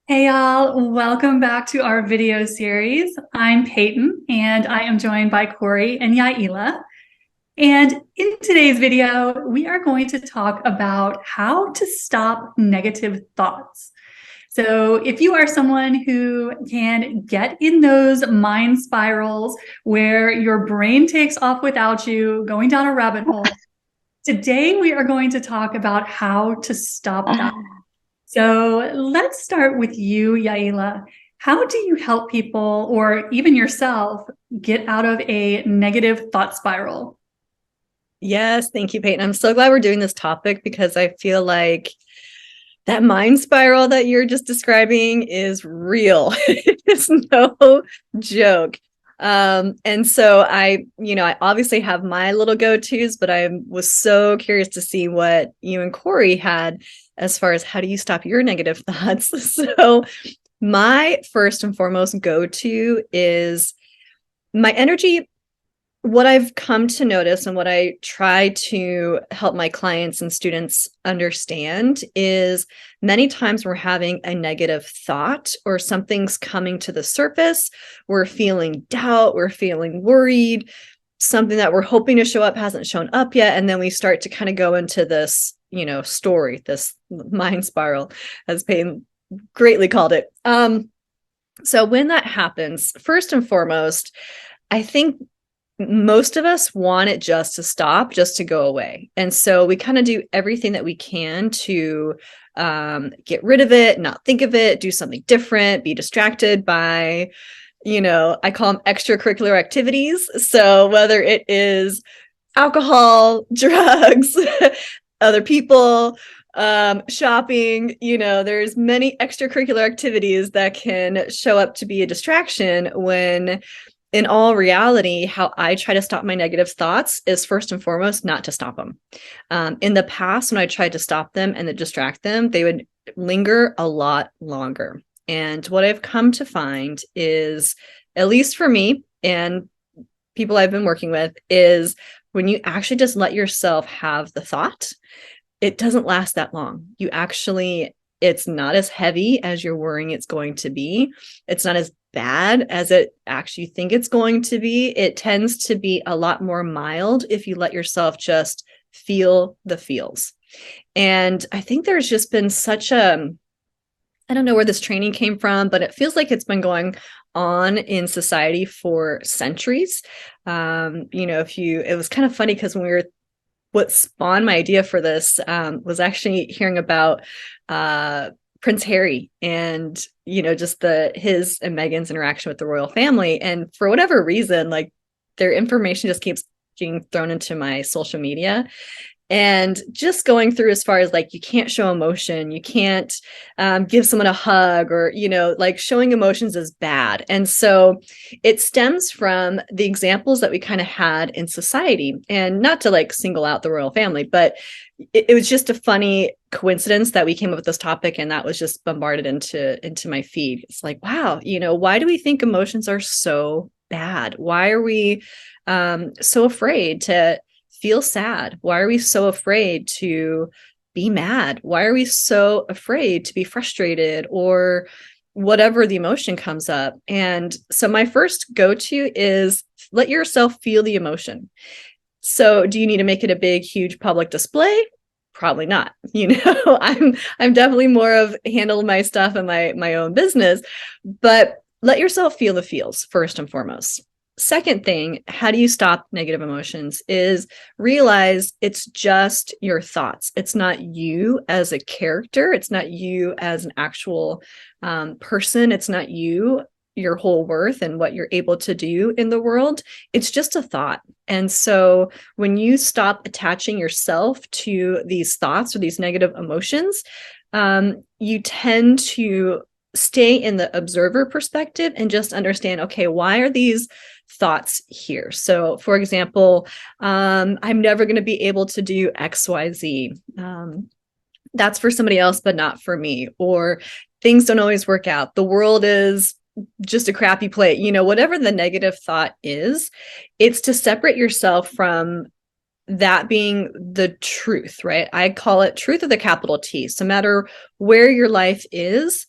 Hey y'all, welcome back to our video series. I'm Peyton and I am joined by Corey and Yaila. And in today's video, we are going to talk about how to stop negative thoughts. So if you are someone who can get in those mind spirals where your brain takes off without you, going down a rabbit hole, today we are going to talk about how to stop that. So let's start with you, Yaila. How do you help people or even yourself get out of a negative thought spiral? Yes, thank you, Peyton. I'm so glad we're doing this topic because I feel like that mind spiral that you're just describing is real. It's no joke. And so I obviously have my little go-tos, but I was so curious to see what you and Corey had as far as how do you stop your negative thoughts. So my first and foremost go-to is my energy. What I've come to notice and what I try to help my clients and students understand is many times we're having a negative thought or something's coming to the surface. We're feeling doubt, we're feeling worried, something that we're hoping to show up hasn't shown up yet. And then we start to kind of go into this, story, this mind spiral, as Payne greatly called it. So when that happens, first and foremost, I think most of us want it just to stop, just to go away. And so we kind of do everything that we can to get rid of it, not think of it, do something different, be distracted by, I call them extracurricular activities. So whether it is alcohol, drugs, other people, shopping, there's many extracurricular activities that can show up to be a distraction when in all reality, how I try to stop my negative thoughts is first and foremost not to stop them. In the past, when I tried to stop them and to distract them, they would linger a lot longer. And what I've come to find is, at least for me and people I've been working with, is when you actually just let yourself have the thought, it doesn't last that long. It's not as heavy as you're worrying it's going to be. It's not as bad as it actually think it's going to be. It tends to be a lot more mild if you let yourself just feel the feels. And I think there's just been I don't know where this training came from, but it feels like it's been going on in society for centuries. It was kind of funny because what spawned my idea for this was actually hearing about Prince Harry and, just his and Meghan's interaction with the royal family. And for whatever reason, like their information just keeps being thrown into my social media. And just going through as far as like, you can't show emotion, you can't give someone a hug or, like showing emotions is bad. And so it stems from the examples that we kind of had in society, and not to like single out the royal family, but it was just a funny coincidence that we came up with this topic and that was just bombarded into my feed. It's like, wow, why do we think emotions are so bad? Why are we so afraid to feel sad? Why are we so afraid to be mad? Why are we so afraid to be frustrated or whatever the emotion comes up? And so my first go-to is let yourself feel the emotion. So do you need to make it a big, huge public display? Probably not. I'm definitely more of handle my stuff and my own business, but let yourself feel the feels first and foremost. Second thing, how do you stop negative emotions is realize it's just your thoughts. It's not you as a character. It's not you as an actual person. It's not your whole worth and what you're able to do in the world. It's just a thought. And so when you stop attaching yourself to these thoughts or these negative emotions, you tend to stay in the observer perspective and just understand, okay, why are these thoughts here? So for example, I'm never going to be able to do XYZ. That's for somebody else, but not for me. Or things don't always work out. The world is just a crappy place. Whatever the negative thought is, it's to separate yourself from that being the truth, right? I call it truth with a capital T. So no matter where your life is,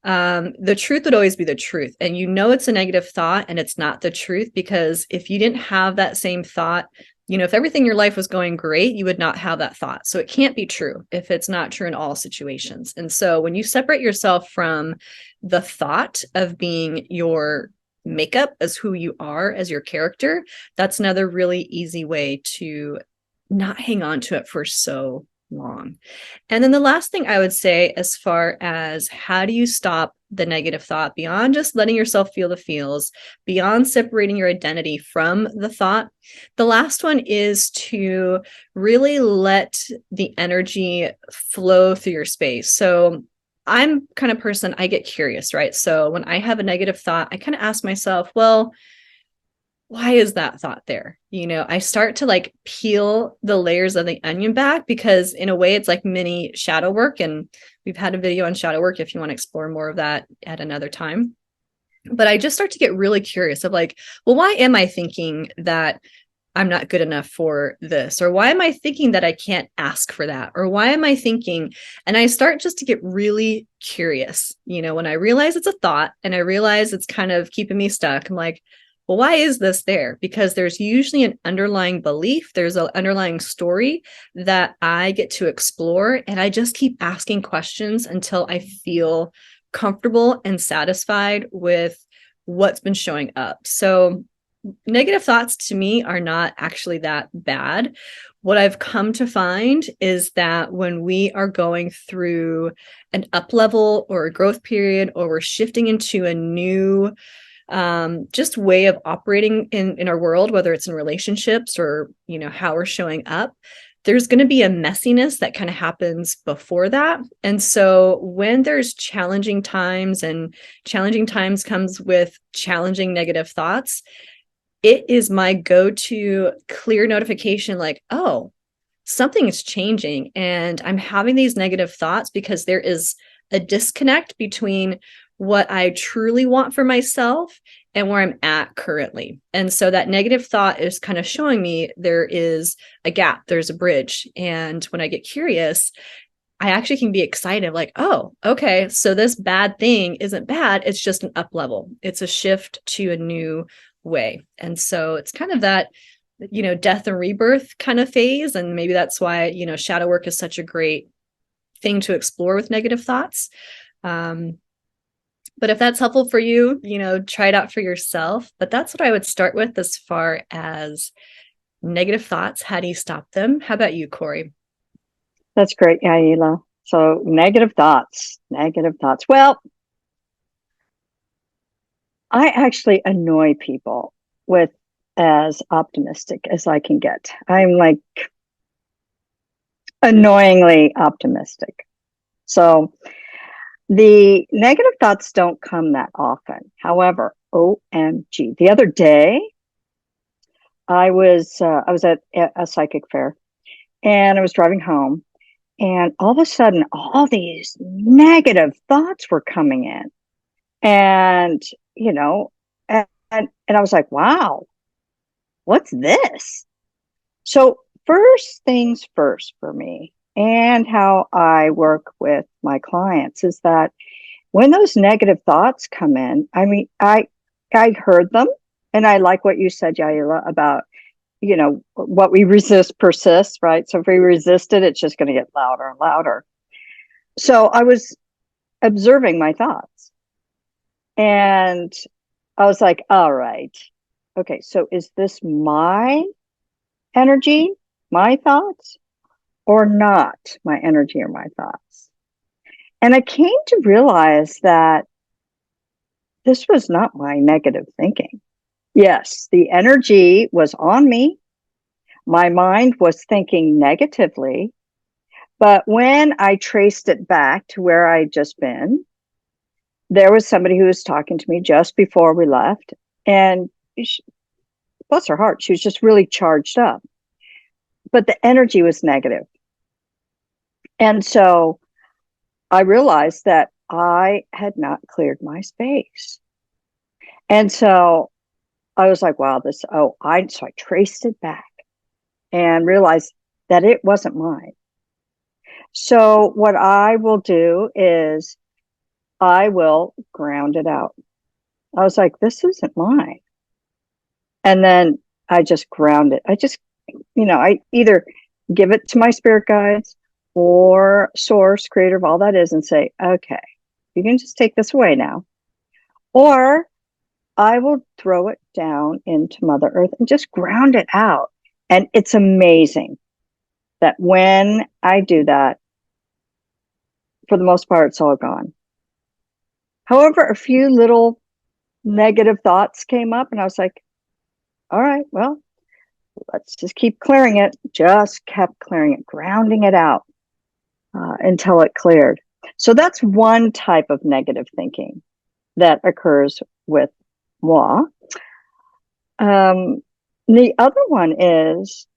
the truth would always be the truth. And it's a negative thought and it's not the truth, because if you didn't have that same thought, if everything in your life was going great, you would not have that thought. So it can't be true if it's not true in all situations. And so when you separate yourself from the thought of being your makeup as who you are, as your character, that's another really easy way to not hang on to it for so long. And then the last thing I would say, as far as how do you stop the negative thought beyond just letting yourself feel the feels, beyond separating your identity from the thought, the last one is to really let the energy flow through your space. So I'm kind of person, I get curious, right? So when I have a negative thought, I kind of ask myself, well, why is that thought there? I start to like peel the layers of the onion back, because in a way it's like mini shadow work. And we've had a video on shadow work if you want to explore more of that at another time. But I just start to get really curious of like, well, why am I thinking that I'm not good enough for this? Or why am I thinking that I can't ask for that? Or why am I thinking? And I start just to get really curious. When I realize it's a thought and I realize it's kind of keeping me stuck, I'm like, well, why is this there? Because there's usually an underlying belief. There's an underlying story that I get to explore. And I just keep asking questions until I feel comfortable and satisfied with what's been showing up. So negative thoughts to me are not actually that bad. What I've come to find is that when we are going through an up level or a growth period, or we're shifting into a new just way of operating in our world, whether it's in relationships or, how we're showing up, there's going to be a messiness that kind of happens before that. And so when there's challenging times, and challenging times comes with challenging negative thoughts, it is my go-to clear notification, like, oh, something is changing and I'm having these negative thoughts because there is a disconnect between what I truly want for myself and where I'm at currently. And so that negative thought is kind of showing me there is a gap, there's a bridge. And when I get curious, I actually can be excited, like, oh, okay, so this bad thing isn't bad. It's just an up level. It's a shift to a new way. And so it's kind of that, death and rebirth kind of phase. And maybe that's why, shadow work is such a great thing to explore with negative thoughts. But if that's helpful for you, try it out for yourself. But that's what I would start with as far as negative thoughts. How do you stop them? How about you, Corey? That's great, Yaila. So negative thoughts. Well, I actually annoy people with as optimistic as I can get. I'm like annoyingly optimistic. So the negative thoughts don't come that often. However, OMG, the other day I was at a psychic fair, and I was driving home, and all of a sudden all these negative thoughts were coming in, and and I was like, wow, what's this? So first things first for me, and how I work with my clients, is that when those negative thoughts come in, I mean, I heard them, and I like what you said, Yaila, about, what we resist persists, right? So if we resist it, it's just going to get louder and louder. So I was observing my thoughts, and I was like, all right, okay, so is this my energy, my thoughts, or not my energy or my thoughts? And I came to realize that this was not my negative thinking. Yes, the energy was on me. My mind was thinking negatively. But when I traced it back to where I'd just been, there was somebody who was talking to me just before we left. And she, bless her heart, she was just really charged up. But the energy was negative. And so I realized that I had not cleared my space. And so I was like, wow, so I traced it back and realized that it wasn't mine. So what I will do is I will ground it out. I was like, this isn't mine. And then I just ground it. I either give it to my spirit guides or source, creator of all that is, and say, okay, you can just take this away now. Or I will throw it down into Mother Earth and just ground it out. And it's amazing that when I do that, for the most part, it's all gone. However, a few little negative thoughts came up, and I was like, all right, well, let's just keep clearing it. Just kept clearing it, grounding it out until it cleared. So that's one type of negative thinking that occurs with moi. The other one is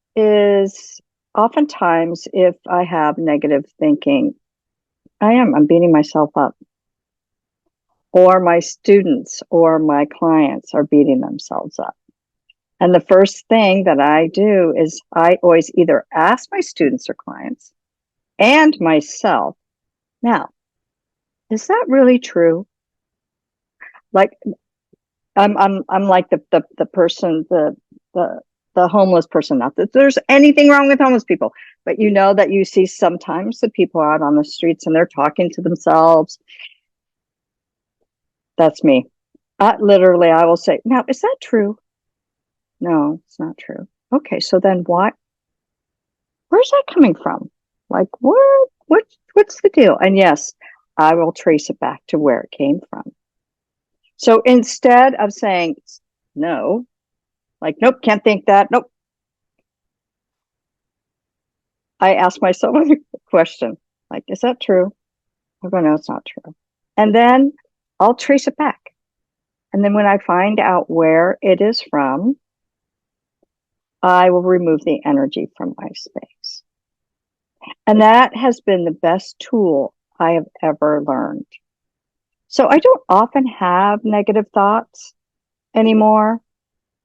oftentimes if I have negative thinking, I'm beating myself up, or my students or my clients are beating themselves up. And the first thing that I do is I always either ask my students or clients and myself, now, is that really true? Like I'm like the person, the homeless person. Not that there's anything wrong with homeless people, but you know that you see sometimes the people out on the streets and they're talking to themselves. That's me. Literally, I will say, now, is that true? No, it's not true. Okay, so then what? Where's that coming from? Like, what's the deal? And yes, I will trace it back to where it came from. So instead of saying no, like, nope, can't think that, nope, I ask myself a question, like, is that true? I go, no, it's not true. And then I'll trace it back. And then when I find out where it is from, I will remove the energy from my space. And that has been the best tool I have ever learned. So I don't often have negative thoughts anymore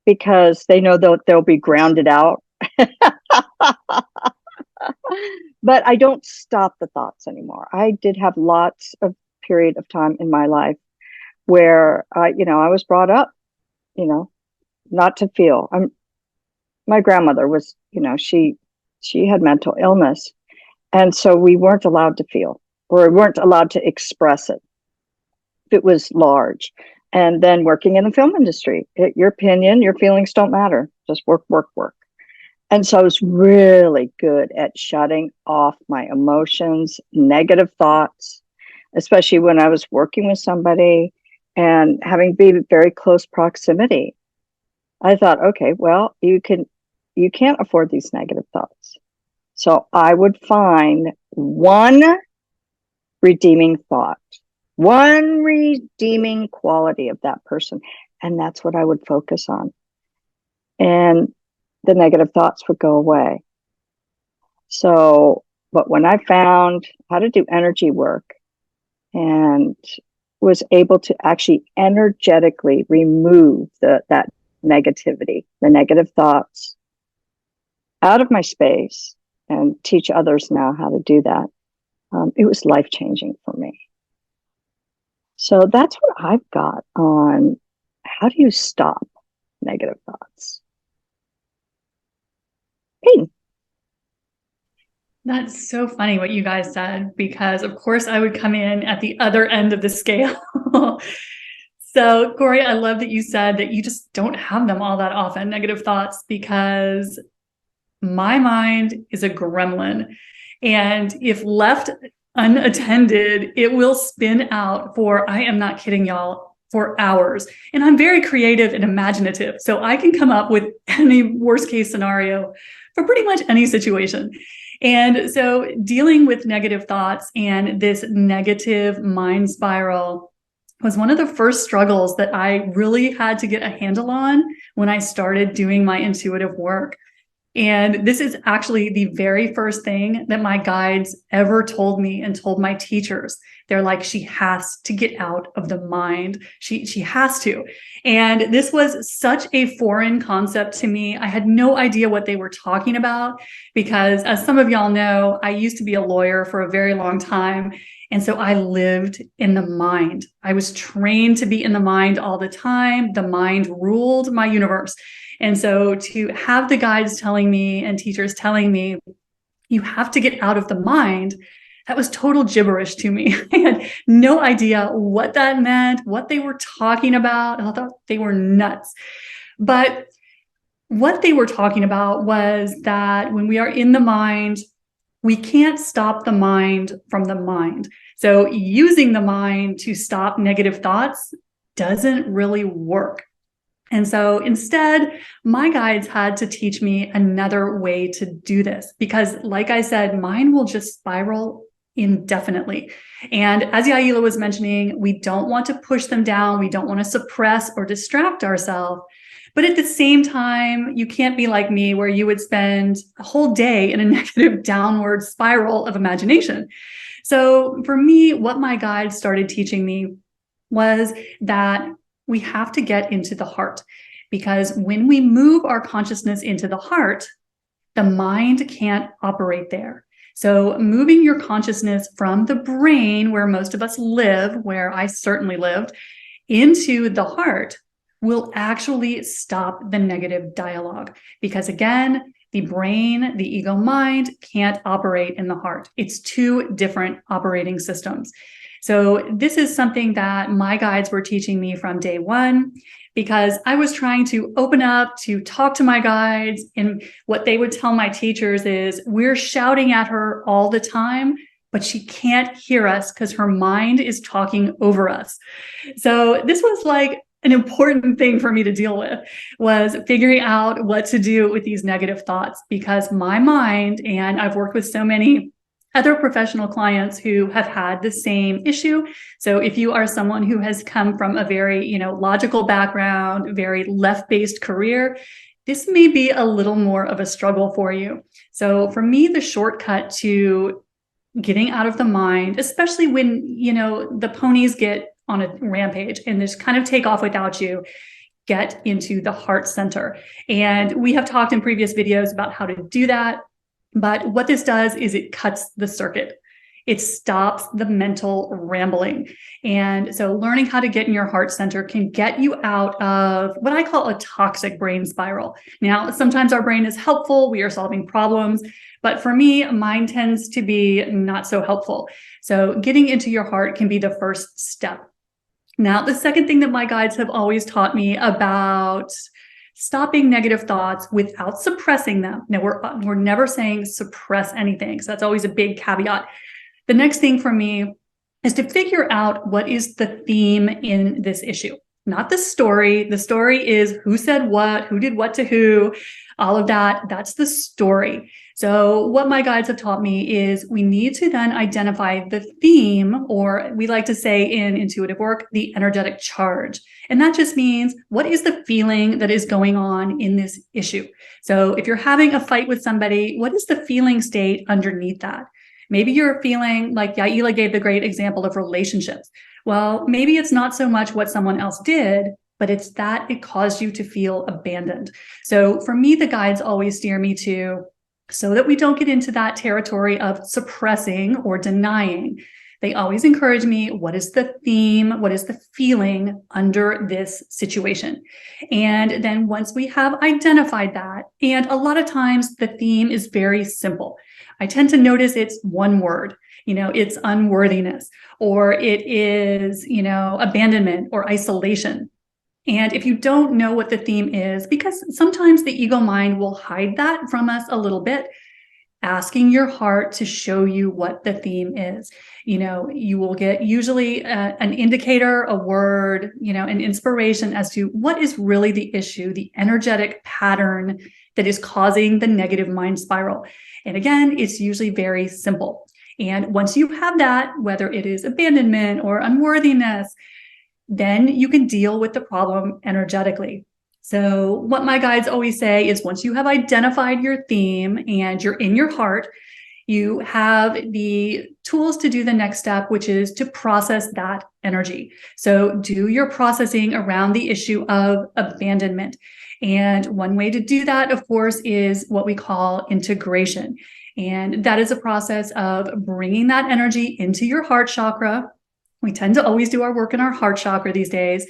because they know they'll be grounded out. But I don't stop the thoughts anymore. I did have lots of period of time in my life where I was brought up, not to feel. My grandmother was, she had mental illness. And so we weren't allowed to feel, or we weren't allowed to express it if it was large. And then working in the film industry, your opinion, your feelings don't matter. Just work, work, work. And so I was really good at shutting off my emotions, negative thoughts, especially when I was working with somebody and having been very close proximity. I thought, okay, well, you can't afford these negative thoughts. So I would find one redeeming thought, one redeeming quality of that person. And that's what I would focus on. And the negative thoughts would go away. So, but when I found how to do energy work and was able to actually energetically remove that negativity, the negative thoughts out of my space, and teach others now how to do that, it was life-changing for me. So that's what I've got on how do you stop negative thoughts. Peyton. That's so funny what you guys said, because of course I would come in at the other end of the scale. So Corey, I love that you said that you just don't have them all that often, negative thoughts, because my mind is a gremlin. And if left unattended, it will spin out for, I am not kidding y'all, for hours. And I'm very creative and imaginative. So I can come up with any worst case scenario for pretty much any situation. And so dealing with negative thoughts and this negative mind spiral was one of the first struggles that I really had to get a handle on when I started doing my intuitive work. And this is actually the very first thing that my guides ever told me and told my teachers. They're like, she has to get out of the mind. She has to. And this was such a foreign concept to me. I had no idea what they were talking about because, as some of y'all know, I used to be a lawyer for a very long time. And so I lived in the mind. I was trained to be in the mind all the time. The mind ruled my universe. And so to have the guides telling me and teachers telling me, you have to get out of the mind, that was total gibberish to me. I had no idea what that meant, what they were talking about. I thought they were nuts. But what they were talking about was that when we are in the mind, we can't stop the mind from the mind. So using the mind to stop negative thoughts doesn't really work. And so instead, my guides had to teach me another way to do this because, like I said, mine will just spiral indefinitely. And as Yaila was mentioning, we don't want to push them down. We don't want to suppress or distract ourselves. But at the same time, you can't be like me where you would spend a whole day in a negative downward spiral of imagination. So for me, what my guides started teaching me was that we have to get into the heart, because when we move our consciousness into the heart, the mind can't operate there. So moving your consciousness from the brain, where most of us live, where I certainly lived, into the heart will actually stop the negative dialogue. Because again, the brain, the ego mind can't operate in the heart. It's two different operating systems. So this is something that my guides were teaching me from day one, because I was trying to open up to talk to my guides. And what they would tell my teachers is, we're shouting at her all the time, but she can't hear us because her mind is talking over us. So this was like an important thing for me to deal with, was figuring out what to do with these negative thoughts, because my mind, and I've worked with so many other professional clients who have had the same issue. So if you are someone who has come from a very, logical background, very left-based career, this may be a little more of a struggle for you. So for me, the shortcut to getting out of the mind, especially when, the ponies get on a rampage and just kind of take off without you, get into the heart center. And we have talked in previous videos about how to do that. But what this does is it cuts the circuit. It stops the mental rambling. And so learning how to get in your heart center can get you out of what I call a toxic brain spiral. Now, sometimes our brain is helpful. We are solving problems. But for me, mine tends to be not so helpful. So getting into your heart can be the first step. Now, the second thing that my guides have always taught me about stopping negative thoughts without suppressing them. Now, we're never saying suppress anything. So that's always a big caveat. The next thing for me is to figure out what is the theme in this issue, not the story. The story is who said what, who did what to who, all of that. That's the story. So what my guides have taught me is we need to then identify the theme, or we like to say in intuitive work, the energetic charge. And that just means, what is the feeling that is going on in this issue? So if you're having a fight with somebody, what is the feeling state underneath that? Maybe you're feeling like Yaila gave the great example of relationships. Well, maybe it's not so much what someone else did, but it's that it caused you to feel abandoned. So for me, the guides always steer me to, so that we don't get into that territory of suppressing or denying, they always encourage me, what is the theme? What is the feeling under this situation? And then once we have identified that, and a lot of times the theme is very simple. I tend to notice it's one word, it's unworthiness, or it is, abandonment or isolation. And if you don't know what the theme is, because sometimes the ego mind will hide that from us a little bit, asking your heart to show you what the theme is. You will get usually an indicator, a word, an inspiration as to what is really the issue, the energetic pattern that is causing the negative mind spiral. And again, it's usually very simple. And once you have that, whether it is abandonment or unworthiness, then you can deal with the problem energetically. So what my guides always say is, once you have identified your theme and you're in your heart, you have the tools to do the next step, which is to process that energy. So do your processing around the issue of abandonment. And one way to do that, of course, is what we call integration. And that is a process of bringing that energy into your heart chakra. We tend to always do our work in our heart chakra these days,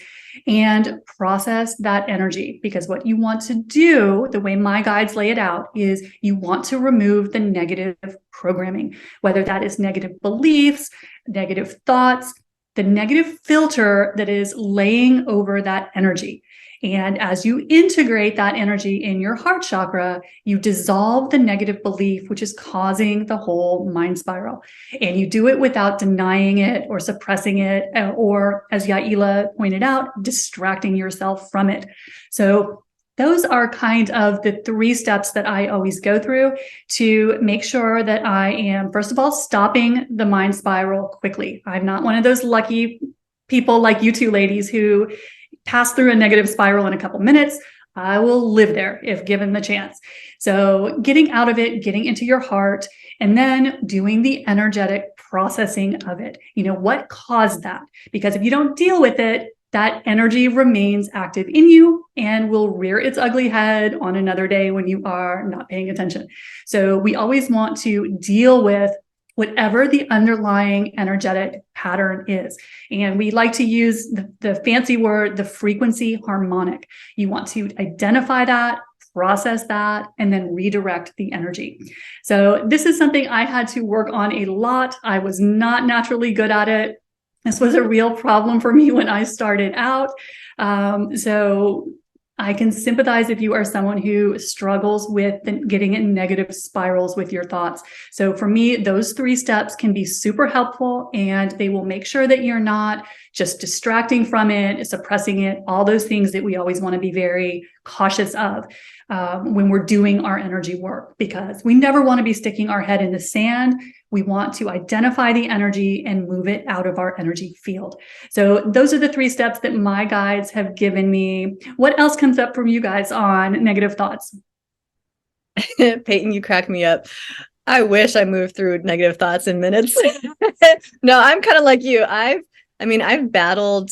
and process that energy, because what you want to do, the way my guides lay it out, is you want to remove the negative programming, whether that is negative beliefs, negative thoughts, the negative filter that is laying over that energy. And as you integrate that energy in your heart chakra, you dissolve the negative belief, which is causing the whole mind spiral. And you do it without denying it or suppressing it, or, as Yaila pointed out, distracting yourself from it. So those are kind of the 3 steps that I always go through to make sure that I am, first of all, stopping the mind spiral quickly. I'm not one of those lucky people like you two ladies who pass through a negative spiral in a couple minutes. I will live there if given the chance. So getting out of it, getting into your heart, and then doing the energetic processing of it. What caused that? Because if you don't deal with it, that energy remains active in you and will rear its ugly head on another day when you are not paying attention. So we always want to deal with whatever the underlying energetic pattern is. And we like to use the fancy word, the frequency harmonic. You want to identify that, process that, and then redirect the energy. So this is something I had to work on a lot. I was not naturally good at it. This was a real problem for me when I started out. So I can sympathize if you are someone who struggles with getting in negative spirals with your thoughts. So for me, those 3 steps can be super helpful, and they will make sure that you're not just distracting from it, suppressing it, all those things that we always want to be very cautious of when we're doing our energy work, because we never want to be sticking our head in the sand. We want to identify the energy and move it out of our energy field. So those are the 3 steps that my guides have given me. What else comes up from you guys on negative thoughts? Peyton, you crack me up. I wish I moved through negative thoughts in minutes. No, I'm kind of like you. I've battled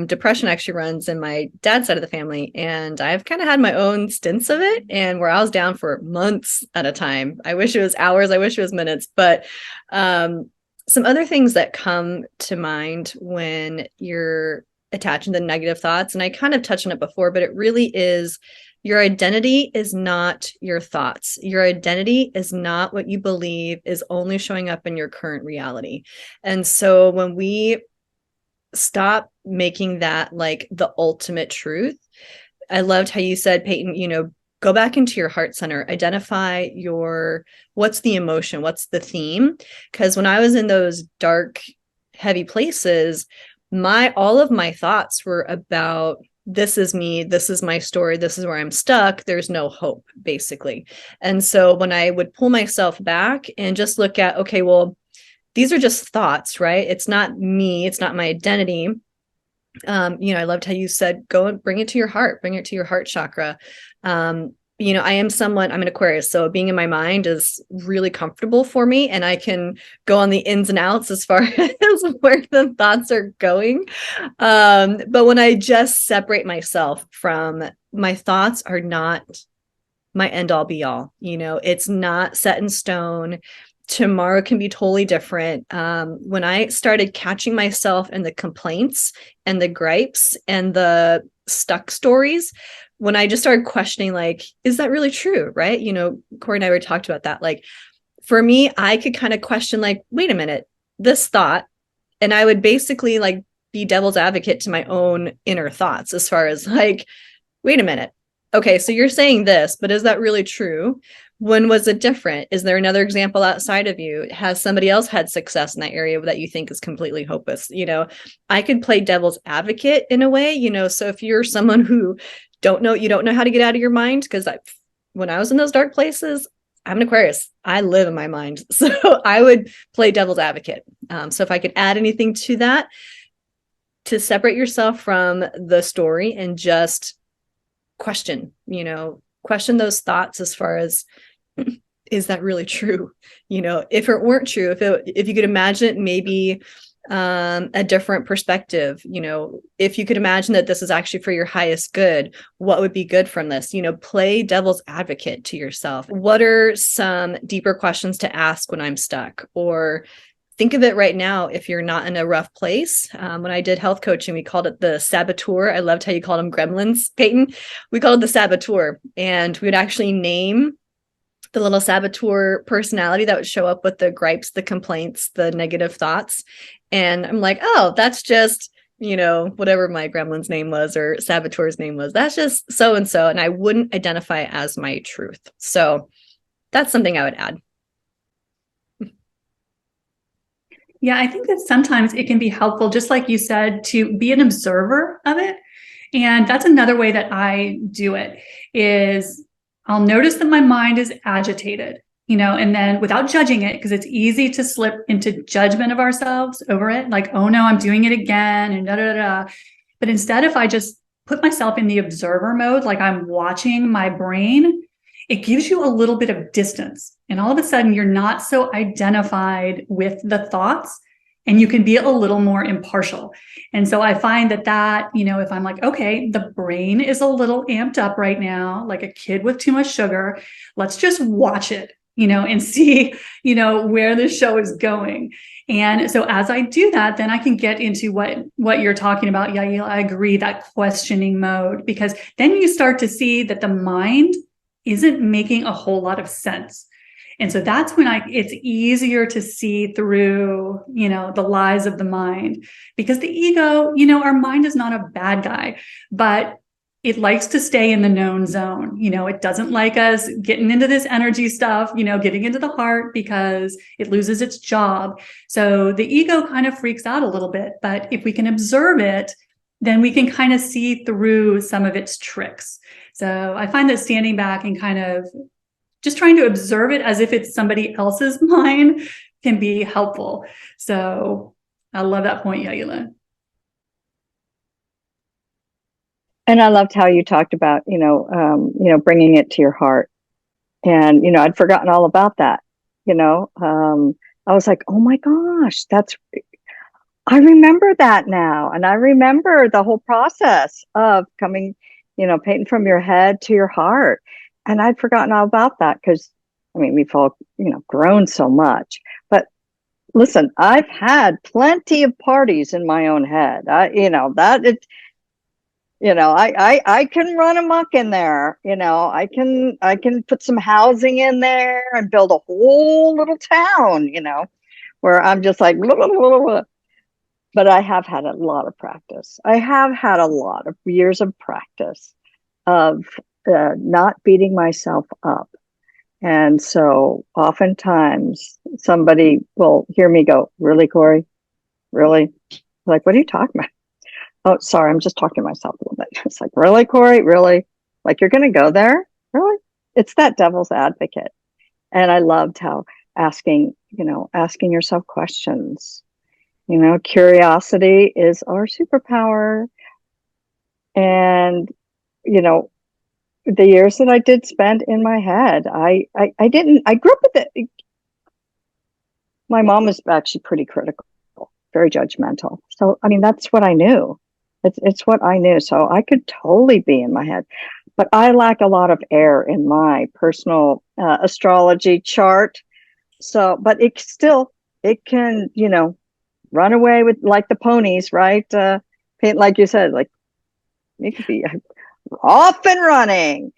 depression actually runs in my dad's side of the family, and I've kind of had my own stints of it, and where I was down for months at a time. I wish it was hours. I wish it was minutes. But some other things that come to mind when you're attaching the negative thoughts, and I kind of touched on it before, but it really is, your identity is not your thoughts. Your identity is not what you believe is only showing up in your current reality. And so when we stop making that like the ultimate truth. I loved how you said, Peyton, go back into your heart center, identify what's the emotion, what's the theme? Because when I was in those dark, heavy places, all of my thoughts were about, this is me, this is my story, this is where I'm stuck, there's no hope, basically. And so when I would pull myself back and just look at, okay, well, these are just thoughts, right? It's not me. It's not my identity. I loved how you said, go and bring it to your heart, bring it to your heart chakra. I'm an Aquarius, so being in my mind is really comfortable for me, and I can go on the ins and outs as far as where the thoughts are going. But when I just separate myself from, my thoughts are not my end all be all, it's not set in stone. Tomorrow can be totally different. When I started catching myself in the complaints and the gripes and the stuck stories, when I just started questioning, like, is that really true? Right. Corey and I were talked about that. Like, for me, I could kind of question, like, wait a minute, this thought, and I would basically like be devil's advocate to my own inner thoughts as far as like, wait a minute. Okay, so you're saying this, but is that really true? When was it different? Is there another example outside of you? Has somebody else had success in that area that you think is completely hopeless? I could play devil's advocate in a way, so if you're someone who you don't know how to get out of your mind, because when I was in those dark places, I'm an Aquarius. I live in my mind. So I would play devil's advocate. So if I could add anything to that, to separate yourself from the story and just question those thoughts as far as, is that really true? If it weren't true, if you could imagine it maybe a different perspective, if you could imagine that this is actually for your highest good, what would be good from this? Play devil's advocate to yourself. What are some deeper questions to ask when I'm stuck? Or think of it right now if you're not in a rough place. When I did health coaching, we called it the saboteur. I loved how you called them gremlins, Peyton. We called it the saboteur, and we would actually name the little saboteur personality that would show up with the gripes, the complaints, the negative thoughts. And I'm like, oh, that's just, whatever my gremlin's name was or saboteur's name was. That's just so-and-so. And I wouldn't identify it as my truth. So that's something I would add. Yeah, I think that sometimes it can be helpful, just like you said, to be an observer of it. And that's another way that I do it is I'll notice that my mind is agitated, and then without judging it, because it's easy to slip into judgment of ourselves over it. Like, oh no, I'm doing it again and da, da, da. But instead, if I just put myself in the observer mode, like I'm watching my brain, it gives you a little bit of distance. And all of a sudden, you're not so identified with the thoughts and you can be a little more impartial. And so I find that, if I'm like, okay, the brain is a little amped up right now, like a kid with too much sugar, let's just watch it, and see, where this show is going. And so as I do that, then I can get into what you're talking about. Yeah, I agree, that questioning mode, because then you start to see that the mind isn't making a whole lot of sense. And so that's when it's easier to see through, the lies of the mind, because the ego, our mind is not a bad guy, but it likes to stay in the known zone. It doesn't like us getting into this energy stuff, getting into the heart, because it loses its job. So the ego kind of freaks out a little bit, but if we can observe it, then we can kind of see through some of its tricks. So I find that standing back and kind of just trying to observe it as if it's somebody else's mind can be helpful. So I love that point, Yaila. And I loved how you talked about, bringing it to your heart. And, I'd forgotten all about that. I was like, oh my gosh, I remember that now. And I remember the whole process of coming, Peyton, from your head to your heart. And I'd forgotten all about that because, we've all, grown so much. But listen, I've had plenty of parties in my own head. I can run amok in there. I can put some housing in there and build a whole little town, where I'm just like, blah, blah, blah, blah. But I have had a lot of practice. I have had a lot of years of practice of not beating myself up. And so oftentimes somebody will hear me go, really, Corey? Really? Like, what are you talking about? Oh, sorry, I'm just talking to myself a little bit. It's like, really, Corey? Really? Like, you're going to go there? Really? It's that devil's advocate. And I loved how asking yourself questions. Curiosity is our superpower. And, the years that I did spend in my head, I grew up with it. My mom was actually pretty critical, very judgmental. So, that's what I knew. It's what I knew. So I could totally be in my head, but I lack a lot of air in my personal astrology chart. So, but it can, run away with like the ponies, right? Like you said, like you could be off and running.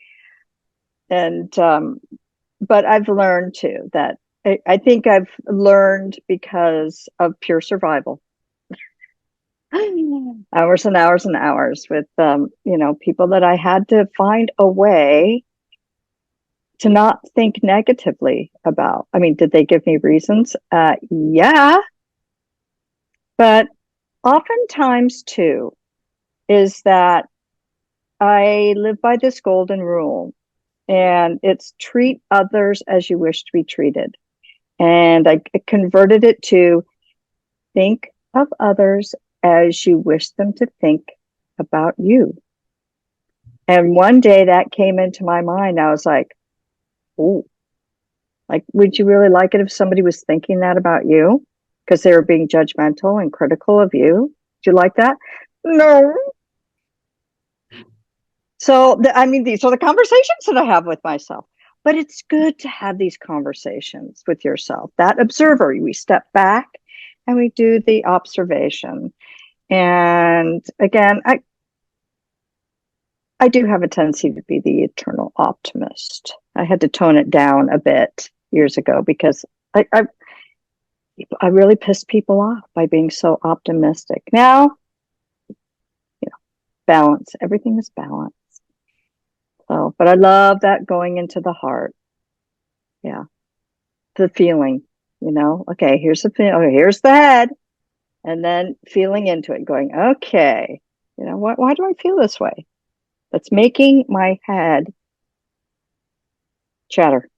And, but I've learned too that I think I've learned because of pure survival. Hours and hours and hours with, people that I had to find a way to not think negatively about. Did they give me reasons? Yeah. But oftentimes too, is that I live by this golden rule, and it's treat others as you wish to be treated. And I converted it to think of others as you wish them to think about you. And one day that came into my mind. I was like, oh, Like, would you really like it if somebody was thinking that about you because they were being judgmental and critical of you? Do you like that? No. So, these are the conversations that I have with myself. But it's good to have these conversations with yourself. That observer, we step back and we do the observation. And again, I do have a tendency to be the eternal optimist. I had to tone it down a bit years ago because I really pissed people off by being so optimistic. Now, balance. Everything is balance. So, but I love that going into the heart. Yeah. The feeling, okay, here's the feeling. Okay, here's the head. And then feeling into it, going, okay, why do I feel this way? That's making my head chatter.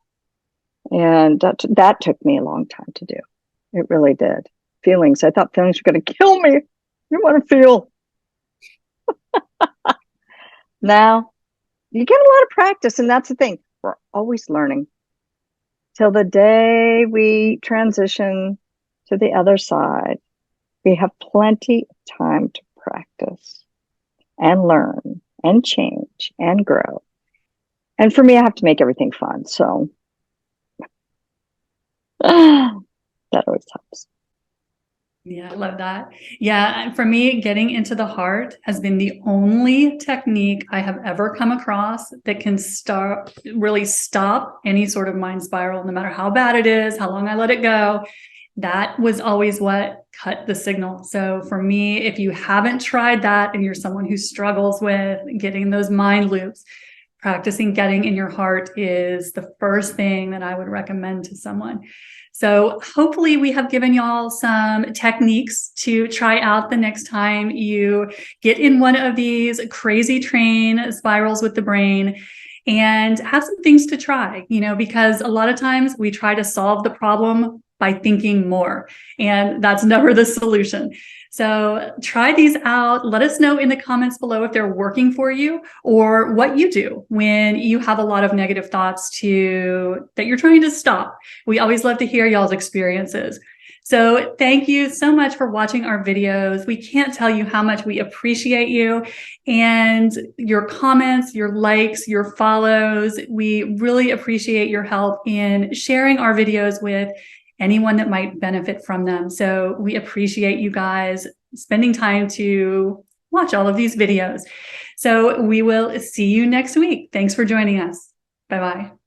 And that took me a long time to do. It really did. Feelings. I thought feelings were going to kill me. I didn't want to feel. Now, you get a lot of practice, and that's the thing. We're always learning. Till the day we transition to the other side, we have plenty of time to practice and learn and change and grow. And for me, I have to make everything fun. So that always helps. Yeah, I love that. Yeah, for me, getting into the heart has been the only technique I have ever come across that can really stop any sort of mind spiral, no matter how bad it is, how long I let it go. That was always what cut the signal. So for me, if you haven't tried that and you're someone who struggles with getting those mind loops, practicing getting in your heart is the first thing that I would recommend to someone. So hopefully we have given y'all some techniques to try out the next time you get in one of these crazy train spirals with the brain, and have some things to try, because a lot of times we try to solve the problem by thinking more, and that's never the solution. So try these out. Let us know in the comments below if they're working for you or what you do when you have a lot of negative thoughts that you're trying to stop. We always love to hear y'all's experiences. So thank you so much for watching our videos. We can't tell you how much we appreciate you and your comments, your likes, your follows. We really appreciate your help in sharing our videos with anyone that might benefit from them. So we appreciate you guys spending time to watch all of these videos. So we will see you next week. Thanks for joining us. Bye-bye.